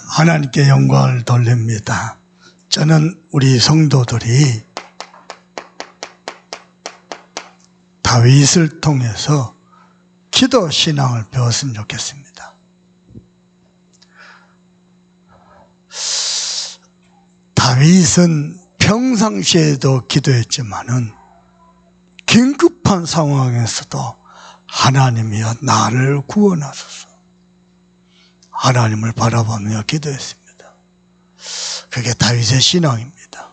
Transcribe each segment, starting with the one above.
하나님께 영광을 돌립니다. 저는 우리 성도들이 다윗을 통해서 기도 신앙을 배웠으면 좋겠습니다. 다윗은 평상시에도 기도했지만은 긴급한 상황에서도 하나님이여 나를 구원하소서, 하나님을 바라보며 기도했습니다. 그게 다윗의 신앙입니다.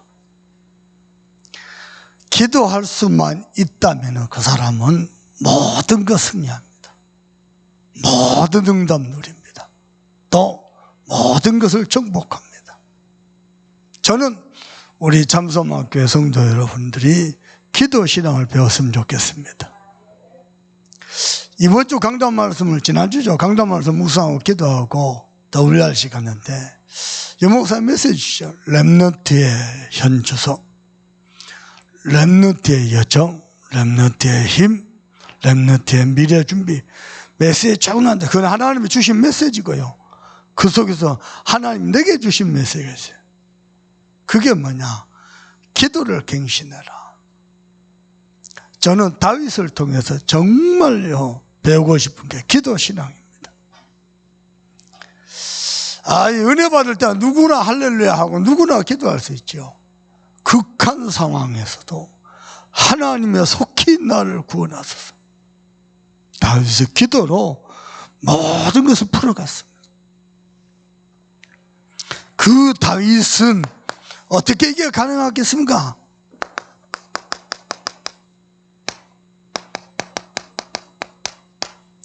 기도할 수만 있다면 그 사람은 모든 것 승리합니다. 모든 응답 누립니다. 또 모든 것을 정복합니다. 저는 우리 참소망교회 성도 여러분들이 기도 신앙을 배웠으면 좋겠습니다. 이번 주 강단 말씀을 지난주죠. 강단 말씀 묵상하고 기도하고 WRC 갔는데 여목사 메시지죠. 렘넌트의 현주소, 렘넌트의 여정, 렘넌트의 힘, 렘넌트의 미래 준비. 메시지 적은한데 그건 하나님이 주신 메시지고요. 그 속에서 하나님 내게 주신 메시지가 있어요. 그게 뭐냐? 기도를 갱신해라. 저는 다윗을 통해서 정말요 배우고 싶은 게 기도 신앙입니다. 은혜 받을 때 누구나 할렐루야 하고 누구나 기도할 수 있죠. 극한 상황에서도 하나님의 속히 나를 구원하소서. 다윗의 기도로 모든 것을 풀어갔습니다. 그 다윗은 어떻게 이게 가능하겠습니까?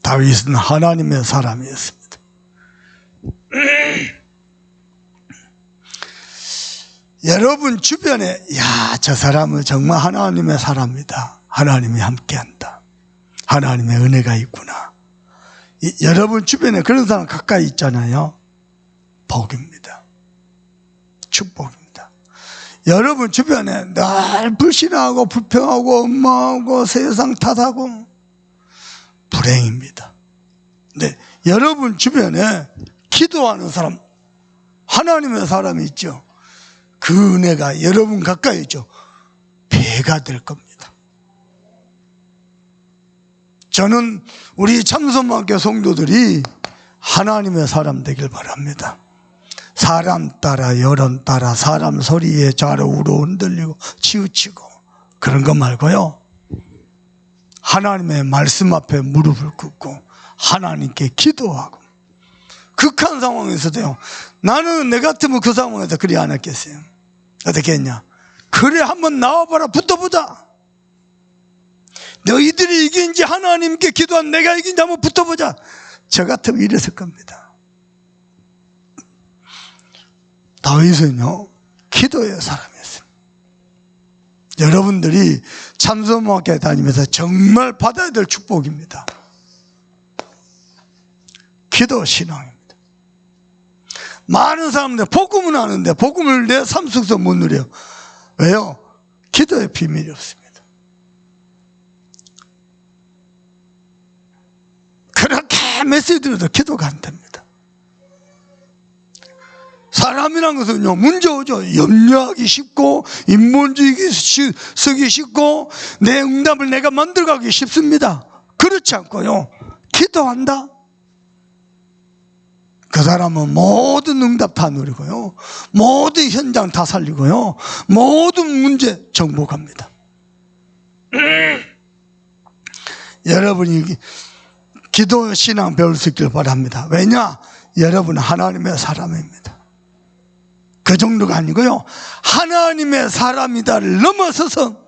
다윗은 하나님의 사람이었습니다. 여러분 주변에 저 사람은 정말 하나님의 사람이다, 하나님이 함께한다, 하나님의 은혜가 있구나, 여러분 주변에 그런 사람 가까이 있잖아요. 복입니다. 축복입니다. 여러분 주변에 늘 불신하고 불평하고 엄마하고 세상 탓하고 불행입니다. 근데 여러분 주변에 기도하는 사람, 하나님의 사람이 있죠. 그 은혜가 여러분 가까이 있죠. 배가 될 겁니다. 저는 우리 참소망교 성도들이 하나님의 사람 되길 바랍니다. 사람 따라 여론 따라 사람 소리에 좌로우로 흔들리고 치우치고 그런 거 말고요, 하나님의 말씀 앞에 무릎을 꿇고 하나님께 기도하고, 극한 상황에서도요, 나는 내 같으면 그 상황에서 그리 안 했겠어요. 어떻게 했냐? 그래 한번 나와봐라, 붙어보자. 너희들이 이긴지 하나님께 기도한 내가 이긴지 한번 붙어보자. 저 같으면 이랬을 겁니다. 다윗은요 기도의 사람이었어요. 여러분들이 참소망교회 다니면서 정말 받아야 될 축복입니다. 기도 신앙입니다. 많은 사람들 복음은 아는데 복음을 내 삶 속에서 못 누려요. 왜요? 기도의 비밀이 없습니다. 그렇게 메시지 들어도 기도가 안 됩니다. 사람이란 것은요 문제 오죠. 염려하기 쉽고 인본주의 쓰기 쉽고 내 응답을 내가 만들어가기 쉽습니다. 그렇지 않고요, 기도한다, 그 사람은 모든 응답 다 누리고요, 모든 현장 다 살리고요, 모든 문제 정복합니다. 여러분이 기도 신앙 배울 수 있길 바랍니다. 왜냐? 여러분은 하나님의 사람입니다. 그 정도가 아니고요, 하나님의 사람이다를 넘어서서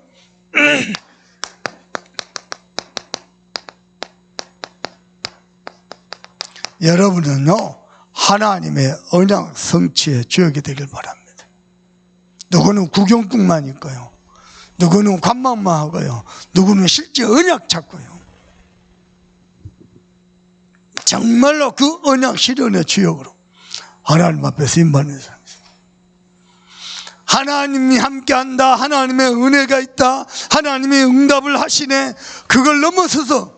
여러분은요 하나님의 언약 성취의 주역이 되길 바랍니다. 누구는 구경꾼만 있고요, 누구는 관망만 하고요, 누구는 실제 언약 찾고요, 정말로 그 언약 실현의 주역으로 하나님 앞에 쓰임받는 사람입니다. 하나님이 함께한다, 하나님의 은혜가 있다, 하나님이 응답을 하시네, 그걸 넘어서서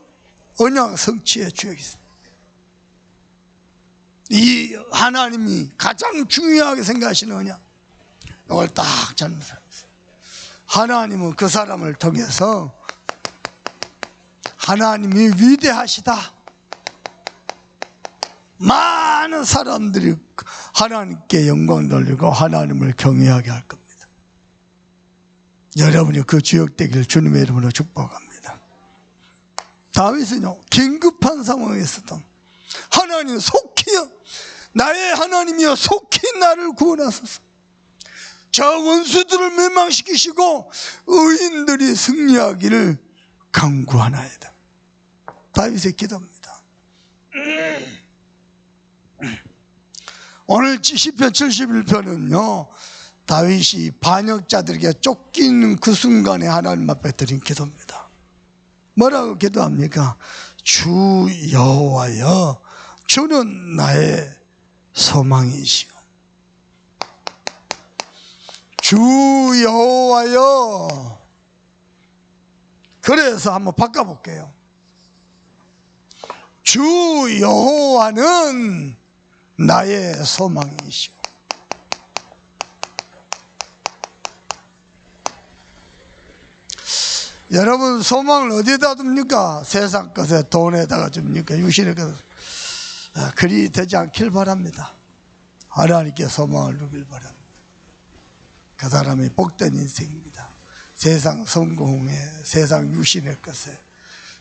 언약 성취의 주역이 있습니다. 이 하나님이 가장 중요하게 생각하시느냐? 이걸 딱 잘못했어요. 하나님은 그 사람을 통해서 하나님이 위대하시다. 많은 사람들이 하나님께 영광 돌리고 하나님을 경외하게 할 겁니다. 여러분이 그 주역되기를 주님의 이름으로 축복합니다. 다윗은요, 긴급한 상황에서도 하나님 속히요, 나의 하나님이여 속히 나를 구원하소서. 저 원수들을 멸망시키시고 의인들이 승리하기를 간구하나이다. 다윗의 기도입니다. 오늘 시편 71편은요 다윗이 반역자들에게 쫓기는 그 순간에 하나님 앞에 드린 기도입니다. 뭐라고 기도합니까? 주 여호와여 주는 나의 소망이시오. 주 여호와여. 그래서 한번 바꿔볼게요. 주 여호와는 나의 소망이시오. 여러분 소망을 어디에다 둡니까? 세상 것에, 돈에다가 줍니까? 육신의 것에. 그리 되지 않길 바랍니다. 하나님께 소망을 두길 바랍니다. 그 사람이 복된 인생입니다. 세상 성공에, 세상 육신의 것에,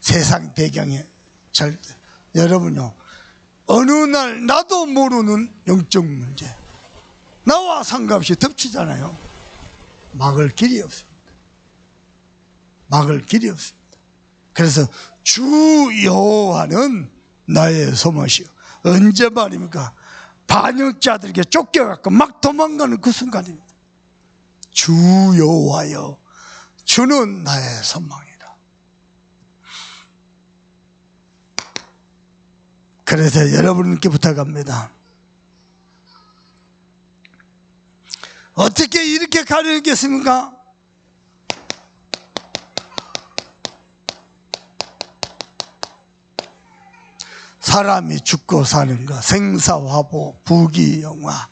세상 배경에 절대. 여러분요, 어느 날 나도 모르는 영적 문제, 나와 상관없이 덮치잖아요. 막을 길이 없습니다. 막을 길이 없습니다. 그래서 주 여호와는 나의 소망이시오. 언제 말입니까? 반역자들에게 쫓겨갖고 막 도망가는 그 순간입니다. 주 여호와여 주는 나의 소망이라. 그래서 여러분께 부탁합니다. 어떻게 이렇게 가르치겠습니까? 사람이 죽고 사는 것, 생사화보, 부귀영화,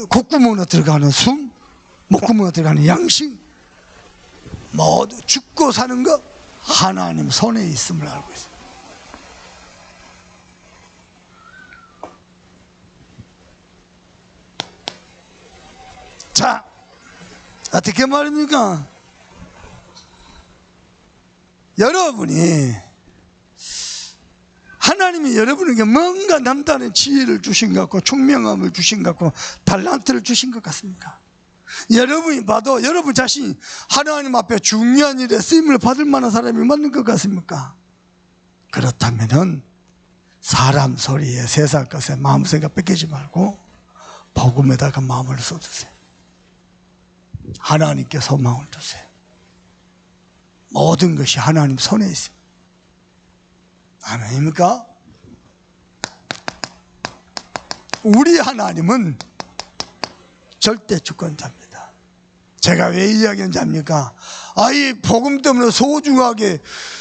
콧구멍으로 들어가는 숨, 목구멍으로 들어가는 양식, 모두 죽고 사는 것 하나님 손에 있음을 알고 있습니다. 자, 어떻게 말입니까? 여러분이 하나님이 여러분에게 뭔가 남다른 지혜를 주신 것 같고 총명함을 주신 것 같고 달란트를 주신 것 같습니까? 여러분이 봐도 여러분 자신이 하나님 앞에 중요한 일에 쓰임을 받을 만한 사람이 맞는 것 같습니까? 그렇다면은 사람 소리에 세상 것에 마음 생각 뺏기지 말고 복음에다가 마음을 쏟으세요. 하나님께 소망을 두세요. 모든 것이 하나님 손에 있습니다. 아멘입니까? 우리 하나님은 절대 주권자입니다. 제가 왜 이야기하는지 압니까? 이 복음 때문에 소중하게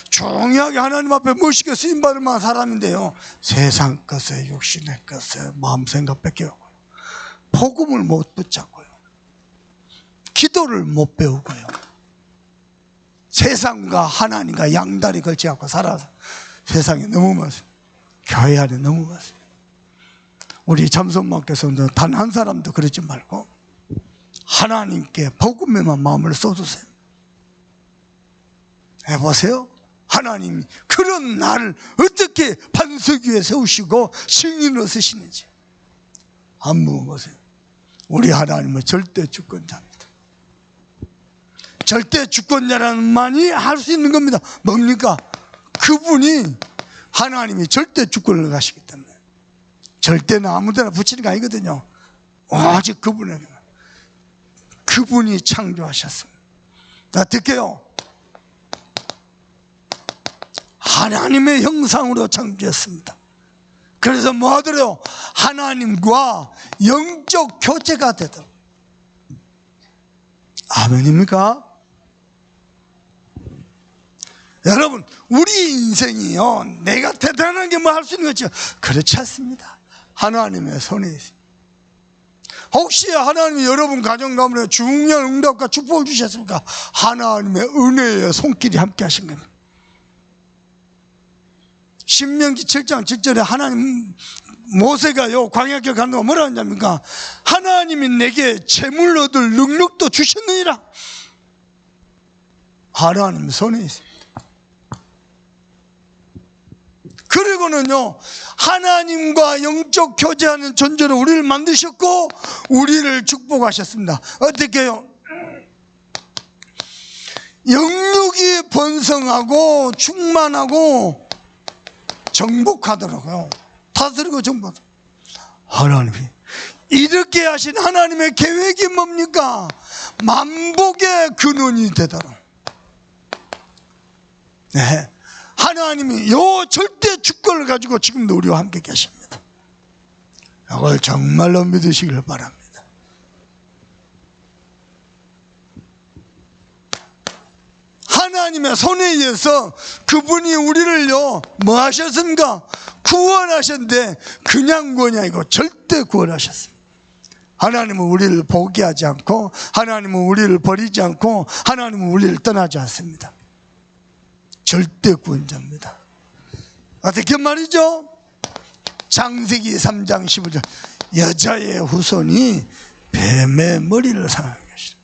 중요하게 하나님 앞에 멋있게 쓰임받을 만한 사람인데요, 세상 것에 육신의 것에 마음 생각 뺏겨고요, 복음을 못 붙잡고요, 기도를 못 배우고요, 세상과 하나님과 양다리 걸치고 살아서 세상에 너무 많습니다. 교회 안에 너무 많습니다. 우리 참선마께서는 단 한 사람도 그러지 말고 하나님께 복음에만 마음을 쏟으세요. 해보세요. 하나님 그런 나를 어떻게 반석 위에 세우시고 증인으로 쓰시는지 한번 보세요. 우리 하나님은 절대 주권자입니다. 절대 주권자라는 말이 할 수 있는 겁니다. 뭡니까? 그분이 하나님이 절대 주권을 가시기 때문에 절대는 아무데나 붙이는 게 아니거든요. 오직 그분에게, 그분이 창조하셨습니다. 어떻게요? 하나님의 형상으로 창조했습니다. 그래서 뭐 하더래요? 하나님과 영적 교제가 되더라고요. 아멘입니까? 여러분, 우리 인생이요, 내가 대단한 게 뭐 할 수 있는 거죠? 그렇지 않습니다. 하나님의 손에 있습니다. 혹시 하나님이 여러분 가정 가문에 중요한 응답과 축복을 주셨습니까? 하나님의 은혜의 손길이 함께 하신 겁니다. 신명기 7장 7절에 하나님, 모세가요 광야길 가는 동안 뭐라 하냐니까, 하나님이 내게 재물 얻을 능력도 주셨느니라. 하나님 손에 있습니다. 그리고는요, 하나님과 영적 교제하는 존재로 우리를 만드셨고 우리를 축복하셨습니다. 어떻게 해요? 영육이 번성하고 충만하고 정복하더라고요. 다스리고 정복. 하나님이 이렇게 하신 하나님의 계획이 뭡니까? 만복의 근원이 되도록. 네, 하나님이 요 절대 주권을 가지고 지금도 우리와 함께 계십니다. 이걸 정말로 믿으시길 바랍니다. 하나님의 손에 의해서 그분이 우리를요 뭐 하셨습니까? 구원하셨는데 그냥 구원이 아니고 절대 구원하셨습니다. 하나님은 우리를 포기하지 않고, 하나님은 우리를 버리지 않고, 하나님은 우리를 떠나지 않습니다. 절대 구원자입니다. 어떻게 말이죠? 창세기 3장 15절, 여자의 후손이 뱀의 머리를 상하게 하시라.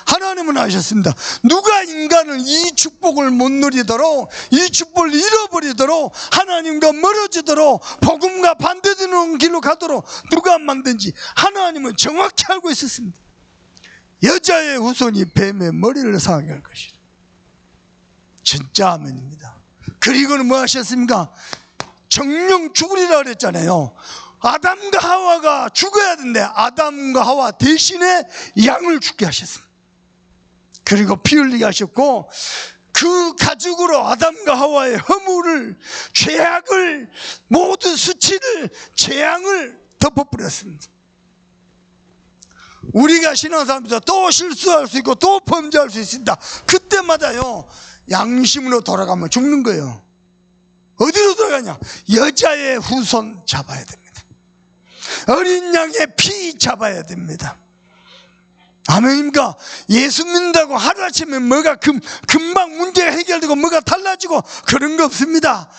하나님은 아셨습니다. 누가 인간을 이 축복을 못 누리도록, 이 축복을 잃어버리도록, 하나님과 멀어지도록, 복음과 반대되는 길로 가도록 누가 만든지 하나님은 정확히 알고 있었습니다. 여자의 후손이 뱀의 머리를 상하게 할 것이다. 진짜 아멘입니다. 그리고는 뭐 하셨습니까? 정령 죽으리라 그랬잖아요. 아담과 하와가 죽어야 되는데 아담과 하와 대신에 양을 죽게 하셨습니다. 그리고 피 흘리게 하셨고, 그 가죽으로 아담과 하와의 허물을, 죄악을, 모든 수치를, 재앙을 덮어버렸습니다. 우리가 신앙사람에서 또 실수할 수 있고 또 범죄할 수 있습니다. 그때마다요 양심으로 돌아가면 죽는 거예요. 어디로 돌아가냐? 여자의 후손 잡아야 됩니다. 어린 양의 피 잡아야 됩니다. 아멘입니까? 예수 믿는다고 하루아침에 뭐가 금방 문제가 해결되고 뭐가 달라지고 그런 거 없습니다.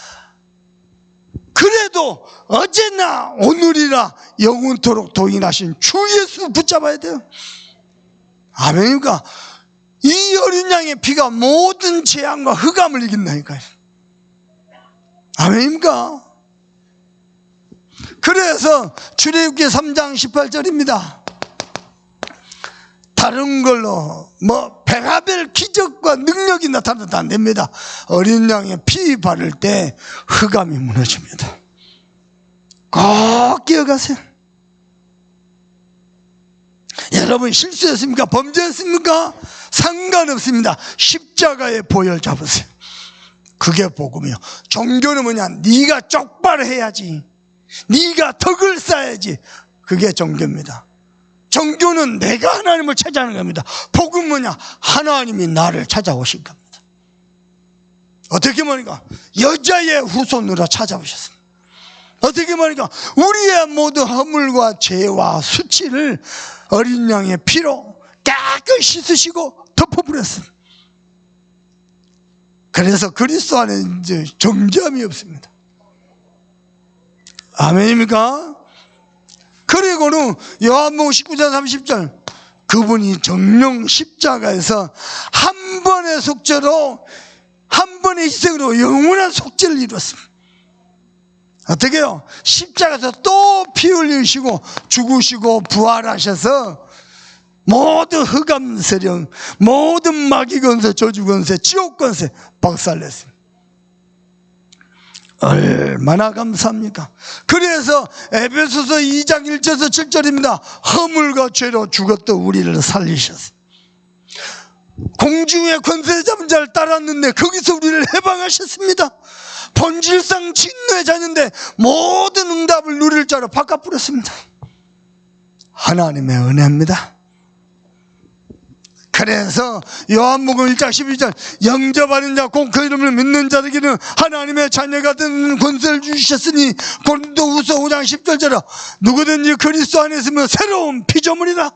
그래도 어제나 오늘이라 영원토록 동일하신 주 예수 붙잡아야 돼요. 아멘입니까? 이 어린 양의 피가 모든 재앙과 흑암을 이긴다니까요. 아멘입니까? 그래서 출애굽기 3장 18절입니다. 다른 걸로 뭐 백합의 기적과 능력이 나타나도 안 됩니다. 어린 양의 피 바를 때 흑암이 무너집니다. 꼭 기억하세요. 여러분 실수했습니까? 범죄했습니까? 상관없습니다. 십자가의 보혈 잡으세요. 그게 복음이에요. 종교는 뭐냐? 네가 쪽발해야지, 네가 덕을 쌓아야지. 그게 종교입니다. 종교는 내가 하나님을 찾아가는 겁니다. 복음은 뭐냐? 하나님이 나를 찾아오신 겁니다. 어떻게 말입니까? 여자의 후손으로 찾아오셨습니다. 어떻게 말입니까? 우리의 모든 허물과 죄와 수치를 어린 양의 피로 깨끗이 씻으시고 덮어버렸습니다. 그래서 그리스도 안에 이제 정죄함이 없습니다. 아멘입니까? 그리고는 요한복음 19장 30절, 그분이 정령 십자가에서 한 번의 속죄로, 한 번의 희생으로 영원한 속죄를 이뤘습니다. 어떻게 해요? 십자가에서 또 피 흘리시고 죽으시고 부활하셔서 모든 흑암 세력, 모든 마귀 권세, 저주 권세, 지옥 권세 박살냈습니다. 얼마나 감사합니까? 그래서 에베소서 2장 1절에서 7절입니다. 허물과 죄로 죽었던 우리를 살리셨어요. 공중의 권세 잡은 자를 따랐는데 거기서 우리를 해방하셨습니다. 본질상 진노의 자녀인데 모든 응답을 누릴 자로 바꿔버렸습니다. 하나님의 은혜입니다. 그래서 요한복음 1장 12절 영접하는 자 곧 그 이름을 믿는 자들에게는 하나님의 자녀가 되는 권세를 주셨으니 고린도후서 5장 10절처럼 누구든지 그리스도 안에 있으면 새로운 피조물이라.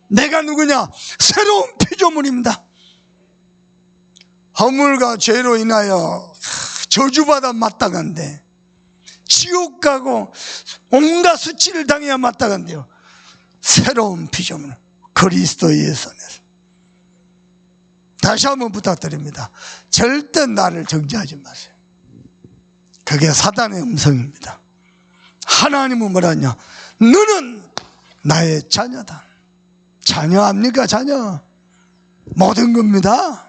내가 누구냐? 새로운 피조물입니다. 허물과 죄로 인하여 저주받아 마땅한데, 지옥 가고 온갖 수치를 당해야 마땅한데요, 새로운 피조물 그리스도 예수 안에서. 다시 한번 부탁드립니다. 절대 나를 정죄하지 마세요. 그게 사단의 음성입니다. 하나님은 뭐라냐? 너는 나의 자녀다. 자녀 압니까? 자녀 모든 겁니다.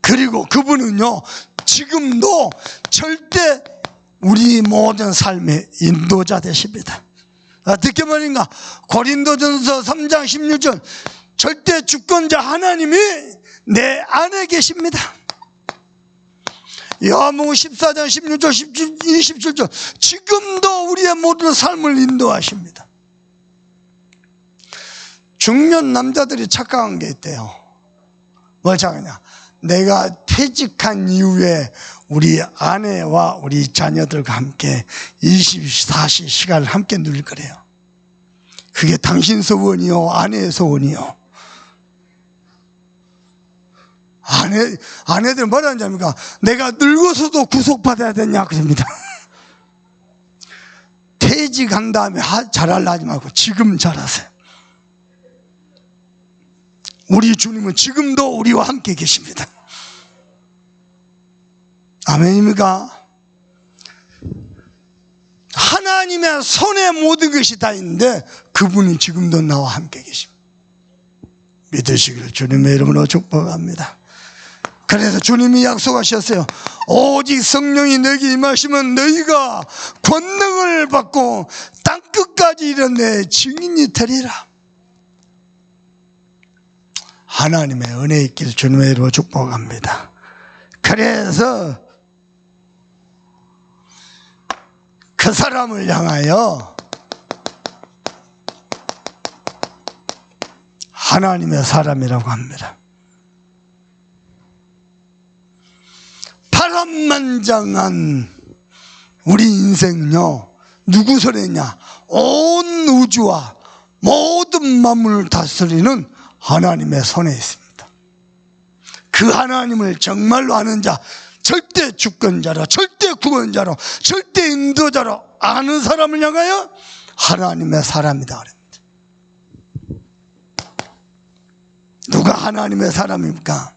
그리고 그분은요 지금도 절대 우리 모든 삶의 인도자 되십니다. 어떻게 말인가? 고린도전서 3장 16절 절대 주권자 하나님이 내 안에 계십니다. 요한복음 14장 16절 27절 지금도 우리의 모든 삶을 인도하십니다. 중년 남자들이 착각한 게 있대요. 뭘 착각하냐? 내가 퇴직한 이후에 우리 아내와 우리 자녀들과 함께 24시 시간을 함께 누릴 거래요. 그게 당신 소원이요, 아내의 소원이요. 아내들은 뭐라 하는지 압니까? 내가 늙어서도 구속받아야 되냐 그럽니다. 퇴직한 다음에 잘하려 하지 말고 지금 잘하세요. 우리 주님은 지금도 우리와 함께 계십니다. 아멘입니까? 하나님의 손에 모든 것이 다 있는데 그분은 지금도 나와 함께 계십니다. 믿으시기를 주님의 이름으로 축복합니다. 그래서 주님이 약속하셨어요. 오직 성령이 너에게 임하시면 너희가 권능을 받고 땅끝까지 이른 내 증인이 되리라. 하나님의 은혜 있기를 주님의 이름으로 축복합니다. 그래서 그 사람을 향하여 하나님의 사람이라고 합니다. 파란만장한 우리 인생은요 누구 손에냐? 온 우주와 모든 만물을 다스리는 하나님의 손에 있습니다. 그 하나님을 정말로 아는 자, 절대 주권자로, 절대 구원자로, 절대 인도자로 아는 사람을 향하여 하나님의 사람이다 그럽니다. 누가 하나님의 사람입니까?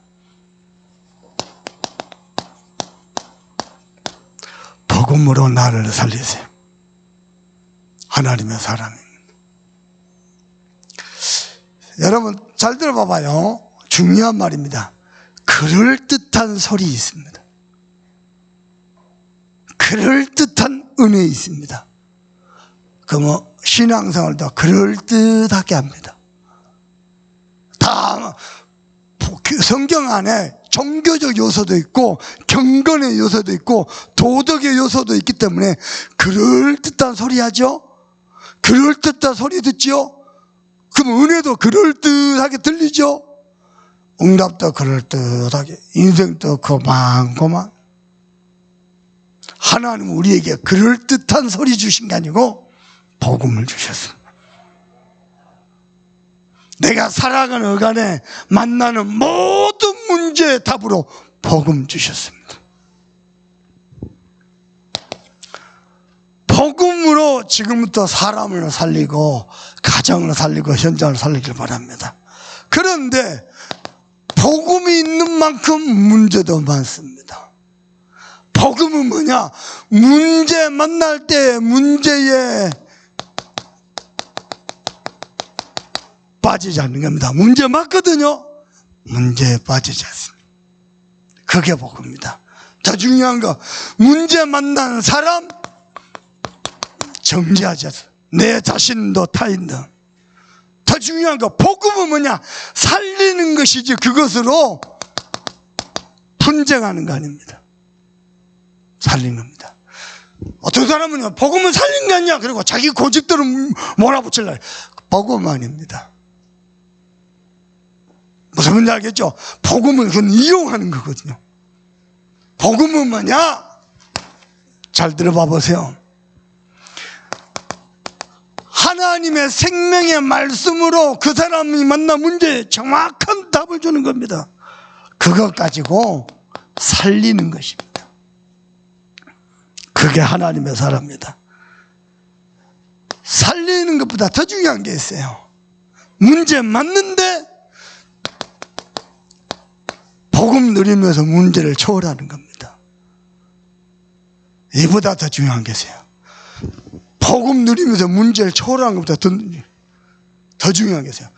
복음으로 나를 살리세요. 하나님의 사람입니다. 여러분 잘 들어봐봐요. 중요한 말입니다. 그럴듯한 소리 있습니다. 그럴듯한 은혜 있습니다. 그 신앙생활도 그럴듯하게 합니다. 다 성경 안에 종교적 요소도 있고 경건의 요소도 있고 도덕의 요소도 있기 때문에 그럴듯한 소리 하죠. 그럴듯한 소리 듣죠. 그럼 은혜도 그럴듯하게 들리죠. 응답도 그럴듯하게, 인생도 고만고만. 하나님은 우리에게 그럴듯한 소리 주신 게 아니고 복음을 주셨습니다. 내가 살아가는 어간에 만나는 모든 문제의 답으로 복음 주셨습니다. 복음으로 지금부터 사람을 살리고 가정을 살리고 현장을 살리길 바랍니다. 그런데 복음이 있는 만큼 문제도 많습니다. 복음은 뭐냐? 문제 만날 때 문제에 빠지지 않는 겁니다. 문제 맞거든요. 문제에 빠지지 않습니다. 그게 복음입니다. 더 중요한 거, 문제 만난 사람 정죄하지 않습니다. 내 자신도 타인도. 더 중요한 거, 복음은 뭐냐? 살리는 것이지 그것으로 분쟁하는 거 아닙니다. 살리는 겁니다. 어떤 사람은 복음은 살린 게 아니야. 그리고 자기 고집대로 몰아붙이려고. 복음만입니다. 무슨 말인지 알겠죠? 복음은 그건 이용하는 거거든요. 복음은 뭐냐? 잘 들어봐 보세요. 하나님의 생명의 말씀으로 그 사람이 만난 문제에 정확한 답을 주는 겁니다. 그것 가지고 살리는 것입니다. 그게 하나님의 사람입니다. 살리는 것보다 더 중요한 게 있어요. 문제 맞는데 복음 누리면서 문제를 초월하는 겁니다. 이보다 더 중요한 게 있어요. 복음 누리면서 문제를 초월하는 것보다 더 중요한 게 있어요.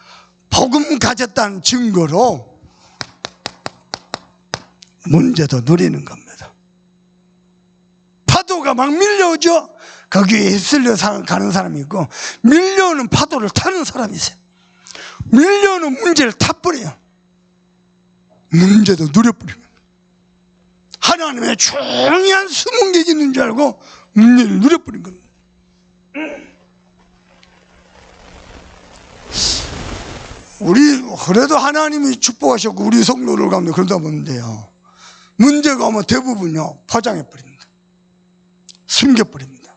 복음 가졌다는 증거로 문제도 누리는 겁니다. 파도가 막 밀려오죠. 거기에 휩쓸려 가는 사람이 있고, 밀려오는 파도를 타는 사람이 있어요. 밀려오는 문제를 타버려요. 문제도 누려버리고, 하나님의 중요한 수문객이 있는 줄 알고 문제를 누려버린 겁니다. 우리 그래도 하나님이 축복하셨고 우리 성도들 가운데 그러다 보는데요, 문제가 오면 대부분요 포장해버립니다. 숨겨버립니다.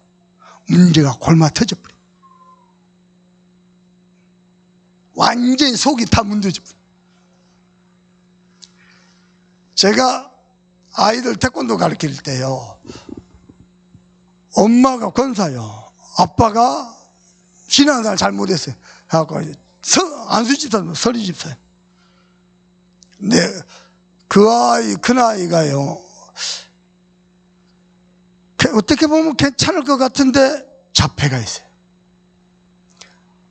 문제가 골마 터져버립니다. 완전히 속이 다 문드져버립니다. 제가 아이들 태권도 가르칠 때요, 엄마가 권사요, 아빠가 신앙생활 잘못했어요. 그래갖고 안수집사, 서리집사요. 근데 그 아이, 큰 아이가요, 어떻게 보면 괜찮을 것 같은데 자폐가 있어요.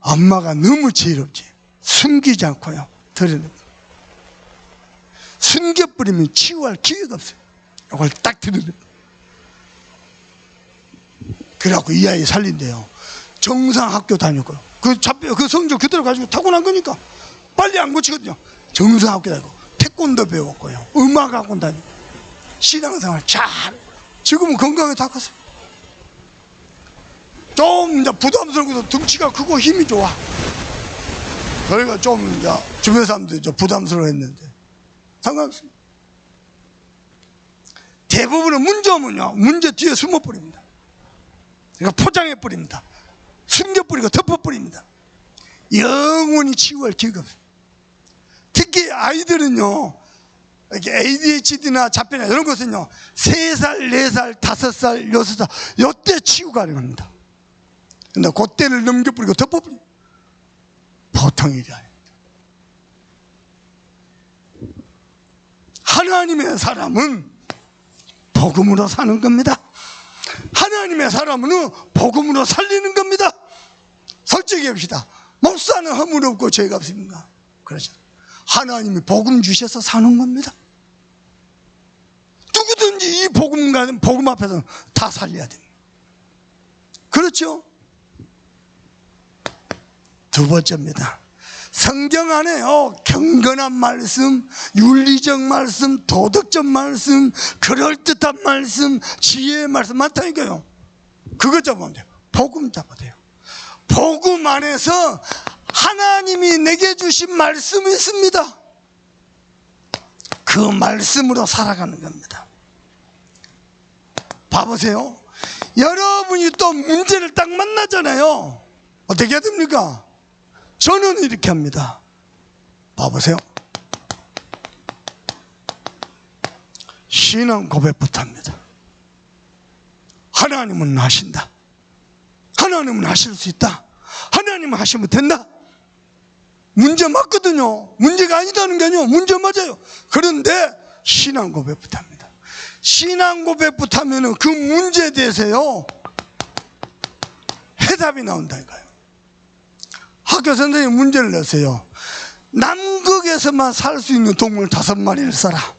엄마가 너무 지혜롭지. 숨기지 않고요, 드러냅니다. 숨겨버리면 치유할 기회가 없어요. 이걸 딱 드러냅니다. 그래갖고 이 아이 살린대요. 정상 학교 다녔고요. 그 성적 그대로 가지고 타고난 거니까 빨리 안 고치거든요. 정상 학교 다니고 태권도 배웠고요, 음악 학원 다니고 신앙생활 잘, 지금은 건강에 다 컸어요. 좀 이제 부담스럽고도 덩치가 크고 힘이 좋아. 그러니까 좀 이제 주변 사람들이 좀 부담스러워했는데 상관없습니다. 대부분은 문제 오면요, 문제 뒤에 숨어버립니다. 그러니까 포장해버립니다. 숨겨버리고 덮어버립니다. 영원히 치유할 기회가 없어요. 특히 아이들은요, 이렇게 ADHD나 자폐나 이런 것은요, 3살, 4살, 5살, 6살, 이때 치유가 가능합니다. 근데 그때를 넘겨버리고 덮어버립니다. 보통 일이 아닙니다. 하나님의 사람은 복음으로 사는 겁니다. 하나님의 사람은 복음으로 살리는 겁니다. 솔직히 합시다. 목사는 허물 없고 죄가 없습니까? 그렇죠. 하나님이 복음 주셔서 사는 겁니다. 누구든지 이 복음 앞에서는 다 살려야 됩니다. 그렇죠? 두 번째입니다. 성경 안에요, 경건한 말씀, 윤리적 말씀, 도덕적 말씀, 그럴듯한 말씀, 지혜의 말씀 많다니까요. 그것 잡으면 돼요. 복음 잡아야 돼요. 복음 안에서 하나님이 내게 주신 말씀이 있습니다. 그 말씀으로 살아가는 겁니다. 봐보세요. 여러분이 또 문제를 딱 만나잖아요. 어떻게 해야 됩니까? 저는 이렇게 합니다. 봐보세요. 신앙 고백부터 합니다. 하나님은 하신다. 하나님은 하실 수 있다. 하나님은 하시면 된다. 문제 맞거든요. 문제가 아니다는 게 아니에요. 문제 맞아요. 그런데 신앙 고백부터 합니다. 신앙 고백부터 하면 그 문제에 대해서요, 해답이 나온다니까요. 학교 선생님이 문제를 냈어요. 남극에서만 살 수 있는 동물 5마리를 써라.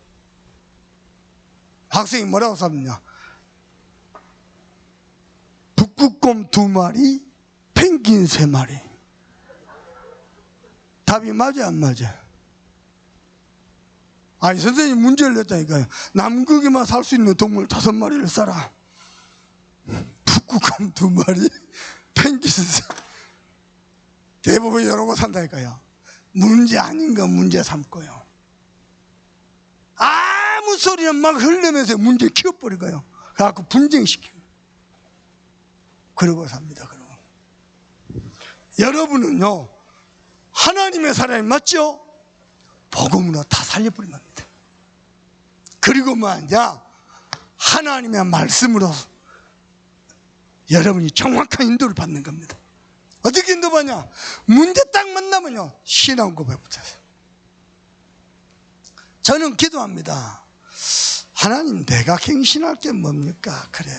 학생이 뭐라고 썼냐? 북극곰 2마리, 펭귄 3마리. 답이 맞아 안 맞아? 아니, 선생님이 문제를 냈다니까요. 남극에만 살 수 있는 동물 5마리를 써라. 북극곰 2마리, 펭귄 3마리. 대부분 이러고 산다니까요. 문제 아닌 거 문제 삼고요. 아무 소리는 막 흘리면서 문제 키워버리고요. 그래갖고 분쟁시키고. 그러고 삽니다. 그러고. 여러분은요, 하나님의 사람이 맞죠? 복음으로 다 살려버린 겁니다. 그리고 뭐냐, 하나님의 말씀으로 여러분이 정확한 인도를 받는 겁니다. 어떻게 인도받냐? 문제 딱 만나면요, 신앙 고백부터 해요. 저는 기도합니다. 하나님, 내가 갱신할 게 뭡니까? 그래.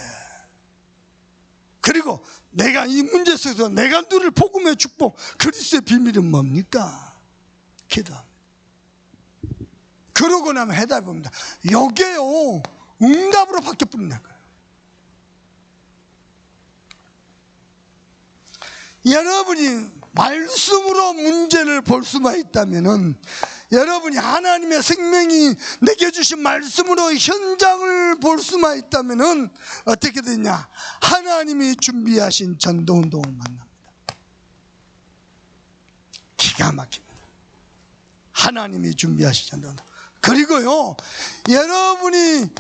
그리고 내가 이 문제 속에서 내가 누릴 복음의 축복, 그리스도의 비밀은 뭡니까? 기도합니다. 그러고 나면 해답이 옵니다. 여기에요, 응답으로 바뀌어버린다. 여러분이 말씀으로 문제를 볼 수만 있다면은, 여러분이 하나님의 생명이 내게 주신 말씀으로 현장을 볼 수만 있다면은 어떻게 되냐? 하나님이 준비하신 전도운동을 만납니다. 기가 막힙니다. 하나님이 준비하신 전도운동. 그리고요, 여러분이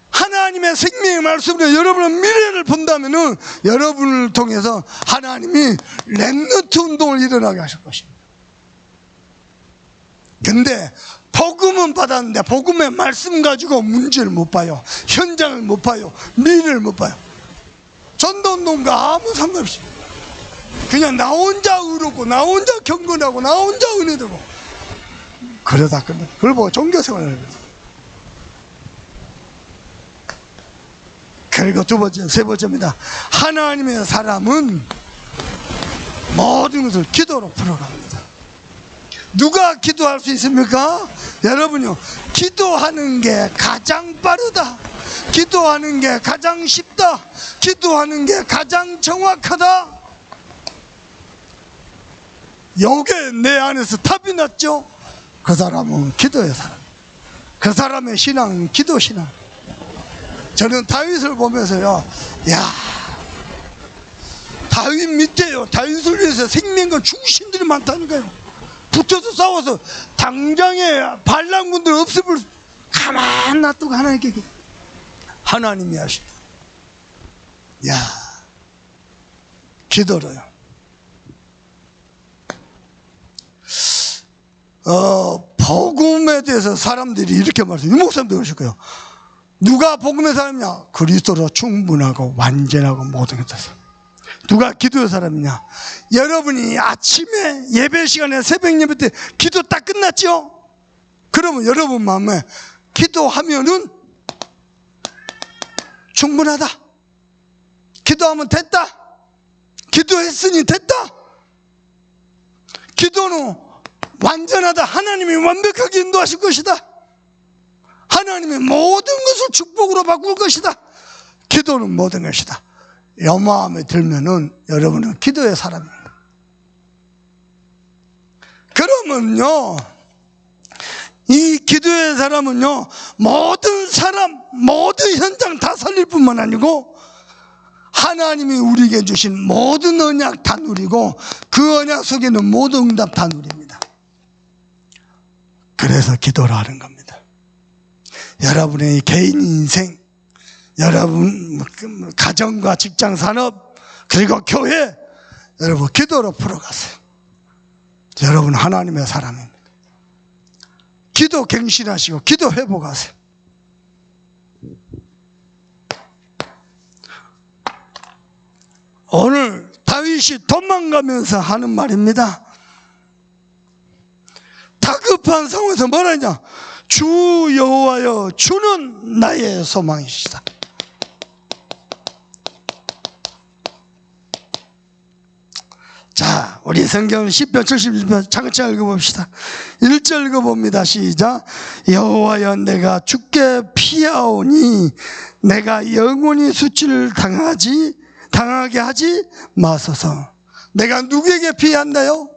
하나님의 생명의 말씀으로 여러분의 미래를 본다면은 여러분을 통해서 하나님이 렘넌트 운동을 일어나게 하실 것입니다. 근데 복음은 받았는데 복음의 말씀 가지고 문제를 못 봐요. 현장을 못 봐요. 미래를 못 봐요. 전도운동과 아무 상관없이 그냥 나 혼자 의롭고 나 혼자 경건하고 나 혼자 은혜되고 그러다 끝나. 그걸 보고 종교생활을 해요. 그리고 두 번째, 세 번째입니다. 하나님의 사람은 모든 것을 기도로 풀어갑니다. 누가 기도할 수 있습니까? 여러분요, 기도하는 게 가장 빠르다. 기도하는 게 가장 쉽다. 기도하는 게 가장 정확하다. 요게 내 안에서 답이 났죠? 그 사람은 기도의 사람. 그 사람의 신앙은 기도 신앙. 저는 다윗을 보면서요, 야, 다윗 밑에요, 다윗을 위해서 생명과 중신들이 많다니까요. 붙어서 싸워서 당장에 반란군들 없애볼, 가만 놔두고 하나님께 하나님이 하시다. 야, 기도로요. 복음에 대해서 사람들이 이렇게 말해요. 이 목사님도 그러실 거예요. 누가 복음의 사람이냐? 그리스도로 충분하고 완전하고 모든 것 돼서. 누가 기도의 사람이냐? 여러분이 아침에 예배 시간에 새벽 예배 때 기도 딱 끝났죠? 그러면 여러분 마음에 기도하면은 충분하다. 기도하면 됐다. 기도했으니 됐다. 기도는 완전하다. 하나님이 완벽하게 인도하실 것이다. 하나님이 모든 것을 축복으로 바꿀 것이다. 기도는 모든 것이다. 이 마음에 들면은 여러분은 기도의 사람입니다. 그러면요, 이 기도의 사람은요, 모든 사람, 모든 현장 다 살릴 뿐만 아니고 하나님이 우리에게 주신 모든 언약 다 누리고 그 언약 속에는 모든 응답 다 누립니다. 그래서 기도를 하는 겁니다. 여러분의 개인 인생, 여러분 가정과 직장 산업, 그리고 교회, 여러분 기도로 풀어가세요. 여러분 하나님의 사람입니다. 기도 갱신하시고 기도 회복하세요. 오늘 다윗이 도망가면서 하는 말입니다. 다급한 상황에서 뭐라 하냐? 주 여호와여, 주는 나의 소망이시다. 자, 우리 성경 10편 71편 차근차근 읽어봅시다. 1절 읽어봅니다. 시작. 여호와여, 내가 주께 피하오니 내가 영원히 수치를 당하게 하지 마소서. 내가 누구에게 피한다요?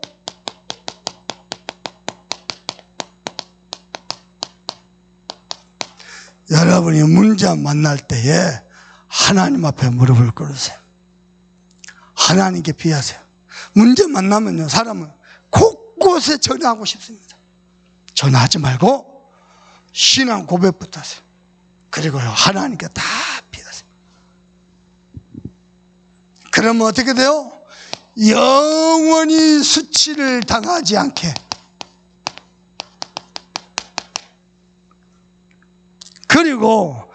여러분이 문제 만날 때에 하나님 앞에 무릎을 꿇으세요. 하나님께 피하세요. 문제 만나면요, 사람은 곳곳에 전화하고 싶습니다. 전화하지 말고 신앙 고백부터 하세요. 그리고요, 하나님께 다 피하세요. 그러면 어떻게 돼요? 영원히 수치를 당하지 않게. 그리고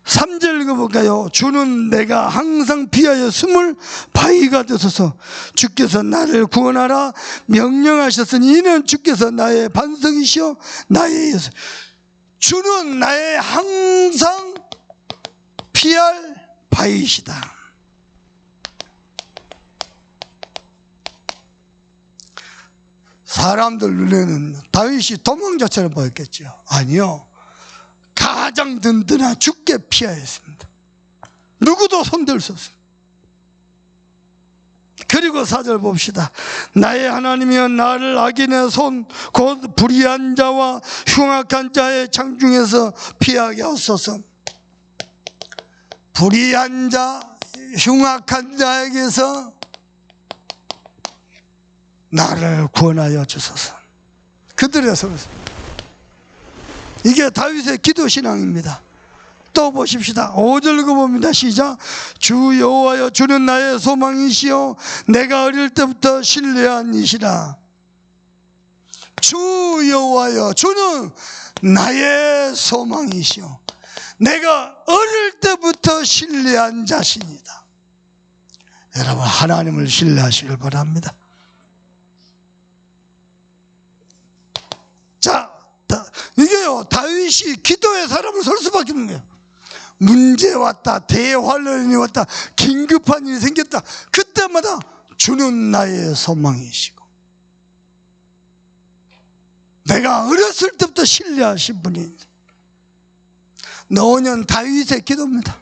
3절 읽어볼까요? 주는 내가 항상 피하여 숨을 바위가 되소서. 주께서 나를 구원하라 명령하셨으니 이는 주께서 나의 반석이시여 나의 예수. 주는 나의 항상 피할 바위이시다. 사람들 눈에는 다윗이 도망자처럼 보였겠죠. 아니요, 가장 든든한 주께 피하였습니다. 누구도 손댈 수 없습니다. 그리고 4절 봅시다. 나의 하나님이여 나를 악인의 손 곧 불의한 자와 흉악한 자의 창중에서 피하게 하소서. 불의한 자, 흉악한 자에게서 나를 구원하여 주소서. 그들의 손에서. 이게 다윗의 기도 신앙입니다. 또 보십시다. 5절 읽어봅니다. 시작. 주 여호와여 주는 나의 소망이시여 내가 어릴 때부터 신뢰한 이시라. 주 여호와여 주는 나의 소망이시여 내가 어릴 때부터 신뢰한 자신이다. 여러분, 하나님을 신뢰하시길 바랍니다. 자, 이게요, 다윗이 기도의 사람을 설 수밖에 없는 거예요. 문제 왔다, 대환란이 왔다, 긴급한 일이 생겼다. 그때마다 주는 나의 소망이시고 내가 어렸을 때부터 신뢰하신 분이 노년 다윗의 기도입니다.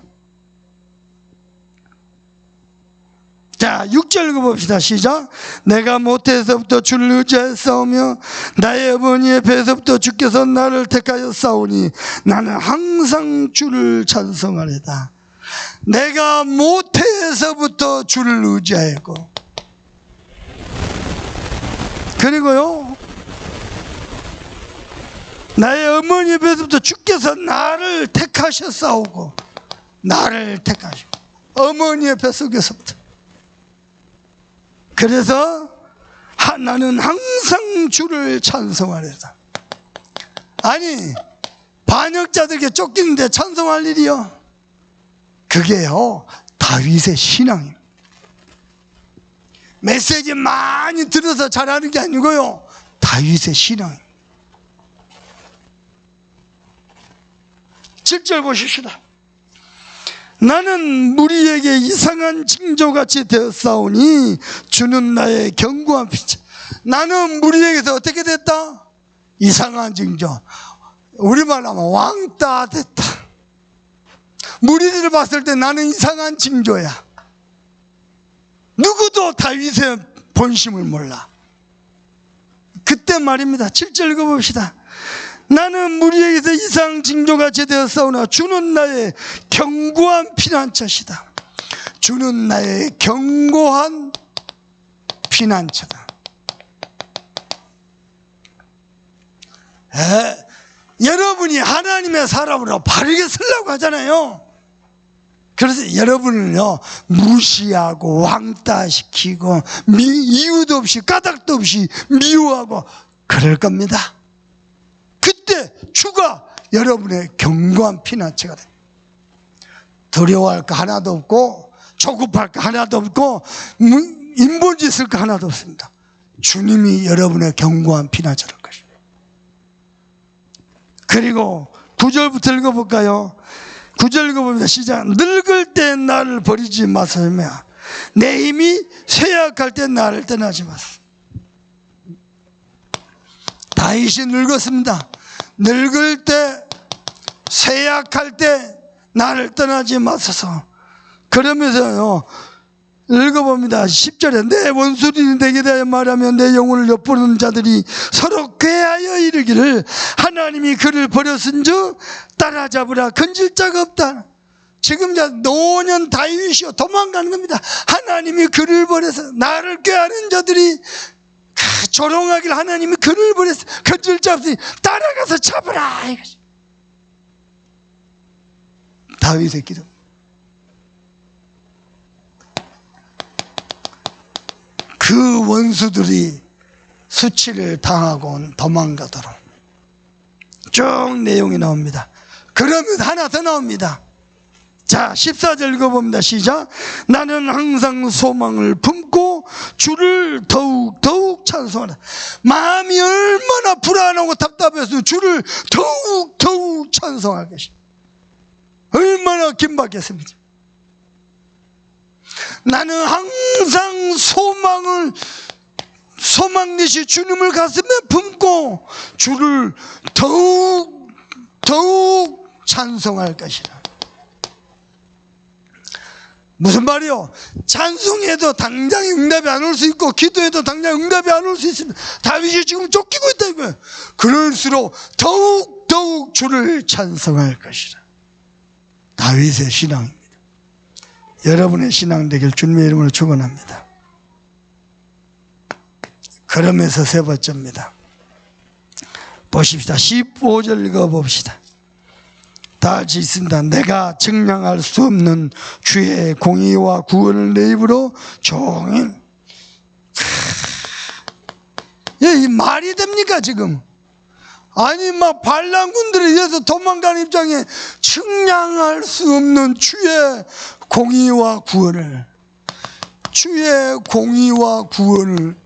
자, 6절 읽어봅시다. 시작. 내가 모태에서부터 주를 의지하였사오며 나의 어머니의 배에서부터 주께서 나를 택하였사오니 나는 항상 주를 찬송하리다. 내가 모태에서부터 주를 의지하였고, 그리고요, 나의 어머니의 배에서부터 주께서 나를 택하셨사오고, 나를 택하시고, 어머니의 뱃속에서부터. 그래서 나는 항상 주를 찬송하리다. 아니, 반역자들에게 쫓기는데 찬송할 일이요? 그게요, 다윗의 신앙입니다. 메시지 많이 들어서 잘하는 게 아니고요, 다윗의 신앙입니다. 7절 보십시다. 나는 무리에게 이상한 징조같이 되었사오니 주는 나의 견고한 빛. 나는 무리에게서 어떻게 됐다? 이상한 징조. 우리말로 하면 왕따 됐다. 무리들을 봤을 때 나는 이상한 징조야. 누구도 다윗의 본심을 몰라. 그때 말입니다. 7절 읽어봅시다. 나는 무리에게서 이상 징조같이 되었사오나 주는 나의 견고한 피난처시다. 주는 나의 견고한 피난처다. 여러분이 하나님의 사람으로 바르게 쓰려고 하잖아요. 그래서 여러분을요, 무시하고 왕따시키고 이유도 없이 까닭도 없이 미워하고 그럴 겁니다. 그때 주가 여러분의 견고한 피난처가 됩니다. 두려워할 거 하나도 없고 조급할 거 하나도 없고 인본짓을 거 하나도 없습니다. 주님이 여러분의 견고한 피난처일 것입니다. 그리고 9절부터 읽어볼까요? 9절 읽어봅니다. 시작. 늙을 때 나를 버리지 마소서. 내 힘이 쇠약할 때 나를 떠나지 마소서. 다윗이 늙었습니다. 늙을 때, 쇠약할 때 나를 떠나지 마소서. 그러면서요, 읽어봅니다. 10절에 내 원수들이 내게 대하여 말하며 내 영혼을 엿보는 자들이 서로 꾀하여 이르기를 하나님이 그를 버렸은즉 따라잡으라 건질 자가 없다. 지금 노년 다윗이요 도망가는 겁니다. 하나님이 그를 버려서 나를 꾀하는 자들이 조롱하길 하나님이 그를 버려서 건질 자 없으니 따라가서 잡으라 이거지. 다윗의 기도. 그 원수들이 수치를 당하고 도망가도록 쭉 내용이 나옵니다. 그러면 하나 더 나옵니다. 자, 14절 읽어봅니다. 시작. 나는 항상 소망을 품고 주를 더욱 찬송하라. 마음이 얼마나 불안하고 답답해서 주를 더욱 찬송할 것이다. 얼마나 긴박했습니까? 나는 항상 소망내시 주님을 가슴에 품고 주를 더욱 찬송할 것이라. 무슨 말이요? 찬송해도 당장 응답이 안 올 수 있고 기도해도 당장 응답이 안 올 수 있습니다. 다윗이 지금 쫓기고 있다 이거예요. 그럴수록 더욱 주를 찬송할 것이라. 다윗의 신앙입니다. 여러분의 신앙 되길 주님의 이름으로 축원합니다. 그러면서 세 번째입니다. 보십시다. 15절 읽어봅시다. 다 같이 있습니다. 내가 증량할 수 없는 주의 공의와 구원을 내 입으로 종일. 이 말이 됩니까 지금? 아니 막 반란군들에 의해서 도망가는 입장에 측량할 수 없는 주의 공의와 구원을, 주의 공의와 구원을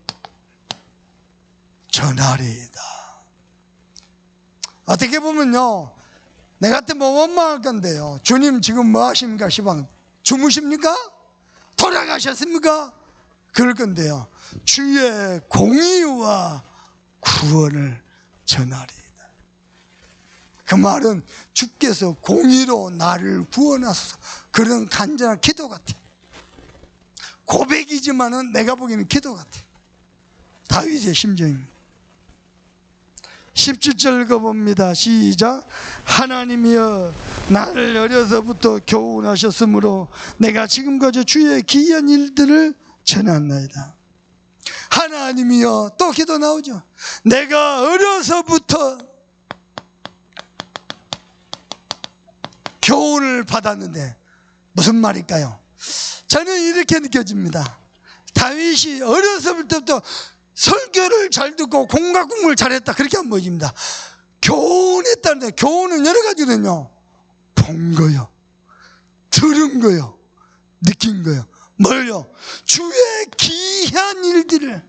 전하리이다. 어떻게 보면요, 내 같으면 뭐 원망할 건데요, 주님 지금 뭐 하십니까? 시방 주무십니까? 돌아가셨습니까? 그럴 건데요, 주의 공의와 구원을 전하리이다. 그 말은 주께서 공의로 나를 구원하소서, 그런 간절한 기도 같아. 고백이지만은 내가 보기에는 기도 같아. 다윗의 심정입니다. 17절 읽어봅니다. 시작. 하나님이여 나를 어려서부터 교훈하셨으므로 내가 지금까지 주의 기이한 일들을 전하나이다. 하나님이여, 또 기도 나오죠. 내가 어려서부터 교훈을 받았는데 무슨 말일까요? 저는 이렇게 느껴집니다. 다윗이 어려서부터 설교를 잘 듣고 공과 공부를 잘했다, 그렇게 안 보여집니다. 교훈했다는데, 교훈은 여러 가지거든요. 본 거요, 들은 거요, 느낀 거요. 뭘요? 주의 기이한 일들을.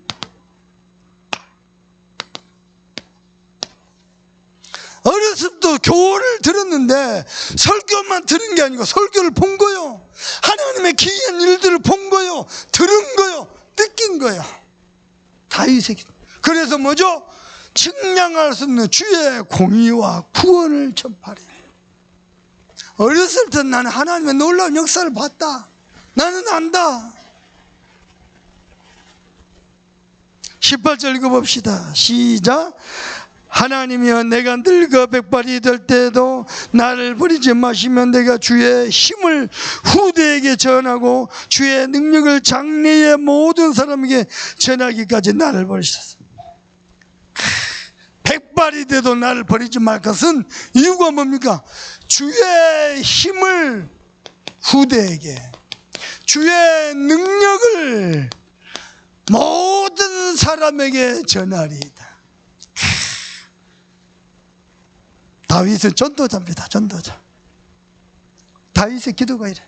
어렸을 때 교훈을 들었는데 설교만 들은 게 아니고 설교를 본 거요. 하나님의 기이한 일들을 본 거요, 들은 거요, 느낀 거요. 다윗의 기도. 그래서 뭐죠? 측량할 수 없는 주의 공의와 구원을 전파해. 어렸을 때 나는 하나님의 놀라운 역사를 봤다, 나는 안다. 18절 읽어봅시다. 시작. 하나님이여 내가 늙어 백발이 될 때에도 나를 버리지 마시면 내가 주의 힘을 후대에게 전하고 주의 능력을 장래의 모든 사람에게 전하기까지 나를 버리셨어. 백발이 돼도 나를 버리지 말 것은 이유가 뭡니까? 주의 힘을 후대에게, 주의 능력을 모든 사람에게 전하리이다. 다윗은 전도자입니다. 전도자. 다윗의 기도가 이래.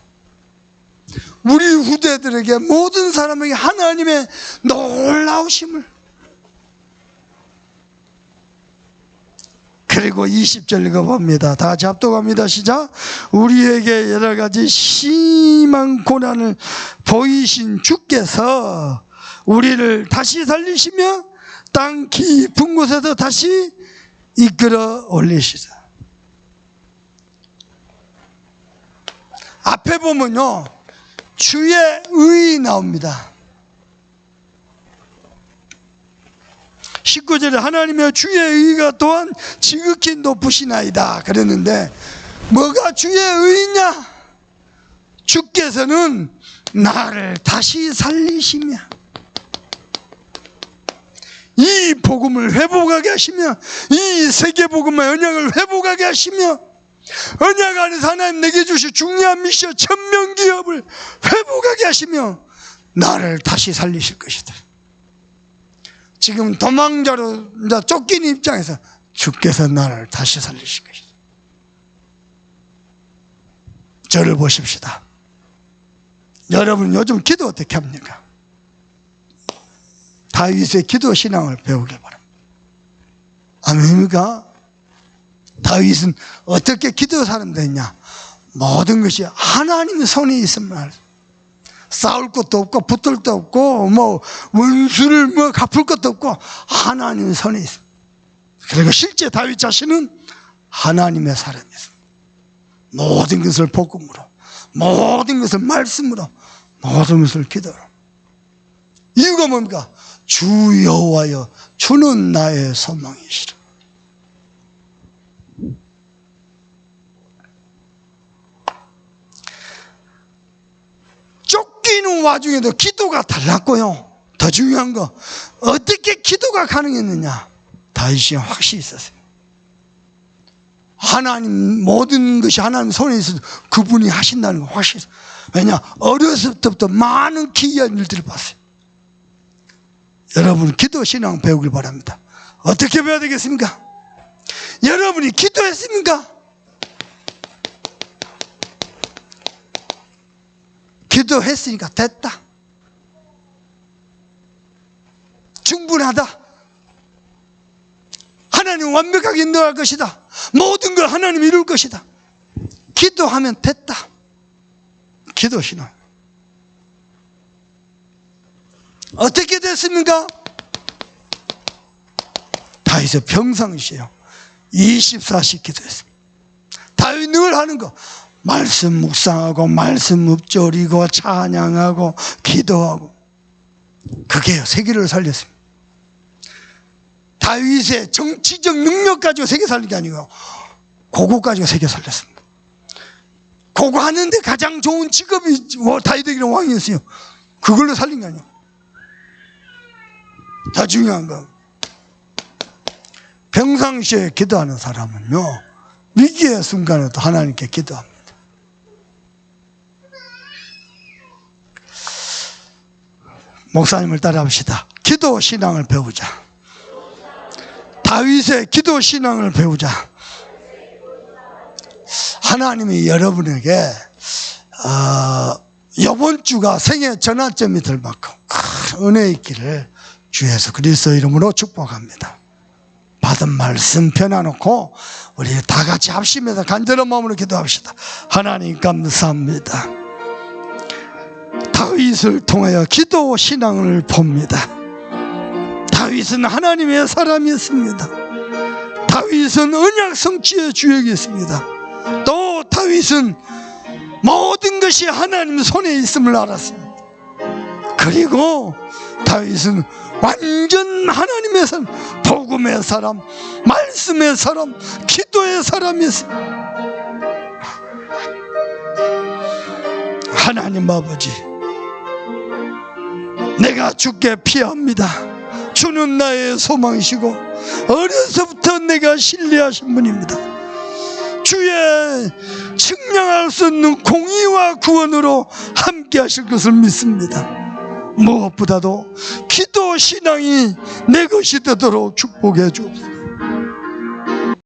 우리 후대들에게, 모든 사람에게 하나님의 놀라우심을. 그리고 20절 읽어봅니다. 다 같이 합독합니다. 시작. 우리에게 여러 가지 심한 고난을 보이신 주께서 우리를 다시 살리시며 땅 깊은 곳에서 다시 이끌어 올리시다. 앞에 보면요, 주의 의 나옵니다. 19절에 하나님의 주의 의가 또한 지극히 높으시나이다 그랬는데, 뭐가 주의 의냐? 주께서는 나를 다시 살리시며 이 복음을 회복하게 하시며 이 세계복음의 언약을 회복하게 하시며 언약 안에서 하나님 내게 주신 중요한 미션 천명기업을 회복하게 하시며 나를 다시 살리실 것이다. 지금 도망자로 쫓긴 입장에서 주께서 나를 다시 살리실 것이다. 저를 보십시다. 여러분 요즘 기도 어떻게 합니까? 다윗의 기도 신앙을 배우길 바랍니다. 아멘입니까? 다윗은 어떻게 기도 사람 됐냐? 모든 것이 하나님의 손에 있으면 알 수. 싸울 것도 없고 붙을 것도 없고 원수를 갚을 것도 없고 하나님의 손에 있습니다. 그리고 실제 다윗 자신은 하나님의 사람이었습니다. 모든 것을 복음으로, 모든 것을 말씀으로, 모든 것을 기도로. 이유가 뭡니까? 주 여호와여 주는 나의 소망이시라. 쫓기는 와중에도 기도가 달랐고요. 더 중요한 거 어떻게 기도가 가능했느냐? 다윗이 확신이 있었어요. 하나님 모든 것이 하나님 손에 있어서 그분이 하신다는 거 확신이 있어요. 왜냐? 어렸을 때부터 많은 기이한 일들을 봤어요. 여러분 기도 신앙 배우길 바랍니다. 어떻게 배워야 되겠습니까? 여러분이 기도했습니까? 기도했으니까 됐다. 충분하다. 하나님 완벽하게 인도할 것이다. 모든 걸 하나님 이룰 것이다. 기도하면 됐다. 기도 신앙. 어떻게 됐습니까? 다윗의 평상시에요. 24시 기도했습니다. 다윗 늘 하는 거 말씀 묵상하고 말씀 읊조리고 찬양하고 기도하고 그게요 세계를 살렸습니다. 다윗의 정치적 능력 가지고 세계 살린 게 아니고 그거 가지고 세계 살렸습니다. 그거 하는데 가장 좋은 직업이 다윗에게는 왕이었어요. 그걸로 살린 게 아니에요. 더 중요한 건 평상시에 기도하는 사람은요 위기의 순간에도 하나님께 기도합니다. 목사님을 따라합시다. 기도 신앙을 배우자. 다윗의 기도 신앙을 배우자. 하나님이 여러분에게 이번 주가 생애 전환점이 될 만큼 큰 은혜 있기를 주 예수 그리스도 이름으로 축복합니다. 받은 말씀 펴놔놓고 우리 다 같이 합심해서 간절한 마음으로 기도합시다. 하나님 감사합니다. 다윗을 통하여 기도 신앙을 봅니다. 다윗은 하나님의 사람이었습니다. 다윗은 언약 성취의 주역이었습니다. 또 다윗은 모든 것이 하나님 손에 있음을 알았습니다. 그리고 다윗은 완전 하나님의 사람, 복음의 사람, 말씀의 사람, 기도의 사람이었습니다. 하나님 아버지, 내가 주께 피합니다. 주는 나의 소망이시고 어려서부터 내가 신뢰하신 분입니다. 주의 측량할 수 없는 공의와 구원으로 함께 하실 것을 믿습니다. 무엇보다도 기도 신앙이 내 것이 되도록 축복해 주옵소서.